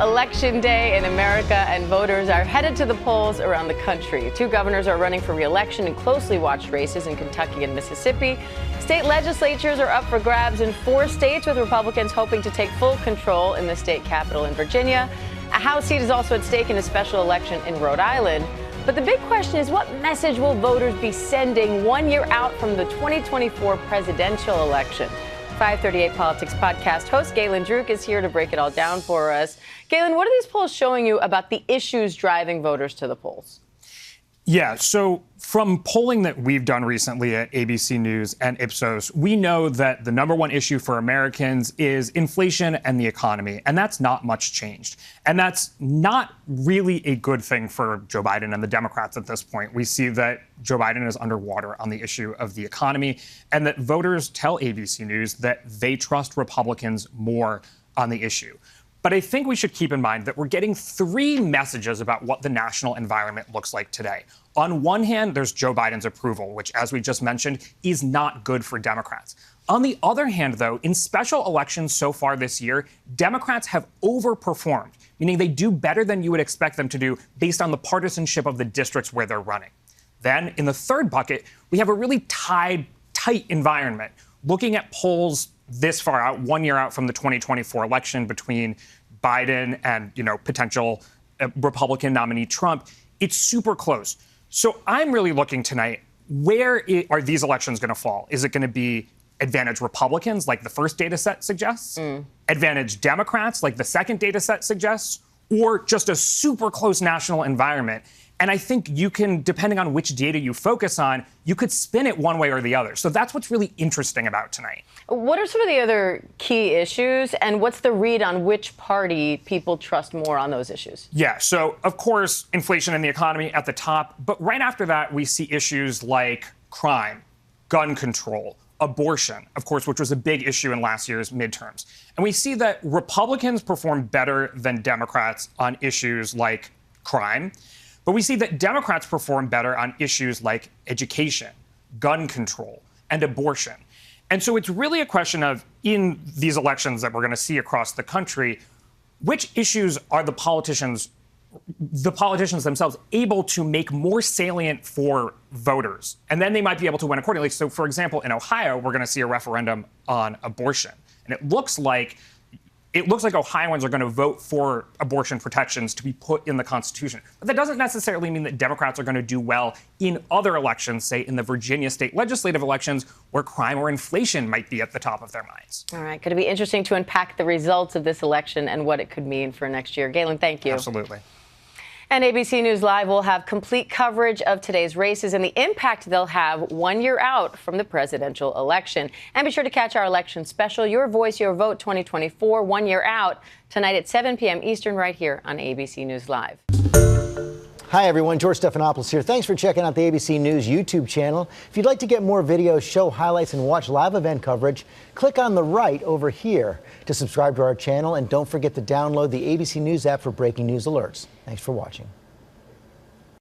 Election day in America, and voters are headed to the polls around the country. Two governors are running for re-election in closely watched races in Kentucky and Mississippi. State legislatures are up for grabs in 4 states, with Republicans hoping to take full control in the state capital in Virginia. A House seat is also at stake in a special election in Rhode Island. But the big question is, what message will voters be sending 1 year out from the 2024 presidential election? 538 Politics podcast host Galen Druk is here to break it all down for us. Galen, what are these polls showing you about the issues driving voters to the polls? Yeah, so from polling that we've done recently at ABC News and Ipsos, we know that the number one issue for Americans is inflation and the economy, and that's not much changed. And that's not really a good thing for Joe Biden and the Democrats at this point. We see that Joe Biden is underwater on the issue of the economy, and that voters tell ABC News that they trust Republicans more on the issue. But I think we should keep in mind that we're getting 3 messages about what the national environment looks like today. On one hand, there's Joe Biden's approval, which, as we just mentioned, is not good for Democrats. On the other hand, though, in special elections so far this year, Democrats have overperformed, meaning they do better than you would expect them to do based on the partisanship of the districts where they're running. Then, in the third bucket, we have a really tight environment. Looking at polls this far out, 1 year out from the 2024 election between Biden and, potential Republican nominee Trump, it's super close. So I'm really looking tonight, where are these elections going to fall? Is it going to be advantage Republicans, like the first data set suggests? Advantage Democrats, like the second data set suggests? Or just a super close national environment? And I think you can, depending on which data you focus on, you could spin it one way or the other. So that's what's really interesting about tonight. What are some of the other key issues, and what's the read on which party people trust more on those issues? Yeah, so of course, inflation and the economy at the top. But right after that, we see issues like crime, gun control, abortion, of course, which was a big issue in last year's midterms. And we see that Republicans perform better than Democrats on issues like crime. But we see that Democrats perform better on issues like education, gun control, and abortion. And so it's really a question of, in these elections that we're going to see across the country, which issues are the politicians themselves able to make more salient for voters? And then they might be able to win accordingly. So, for example, in Ohio, we're going to see a referendum on abortion. And it looks like Ohioans are going to vote for abortion protections to be put in the Constitution. But that doesn't necessarily mean that Democrats are going to do well in other elections, say in the Virginia state legislative elections, where crime or inflation might be at the top of their minds. All right. Going to be interesting to unpack the results of this election and what it could mean for next year. Galen, thank you. Absolutely. And ABC News Live will have complete coverage of today's races and the impact they'll have 1 year out from the presidential election. And be sure to catch our election special, Your Voice, Your Vote 2024, 1 year out, tonight at 7 p.m. Eastern, right here on ABC News Live. Hi, everyone. George Stephanopoulos here. Thanks for checking out the ABC News YouTube channel. If you'd like to get more videos, show highlights, and watch live event coverage, click on the right over here to subscribe to our channel. And don't forget to download the ABC News app for breaking news alerts. Thanks for watching.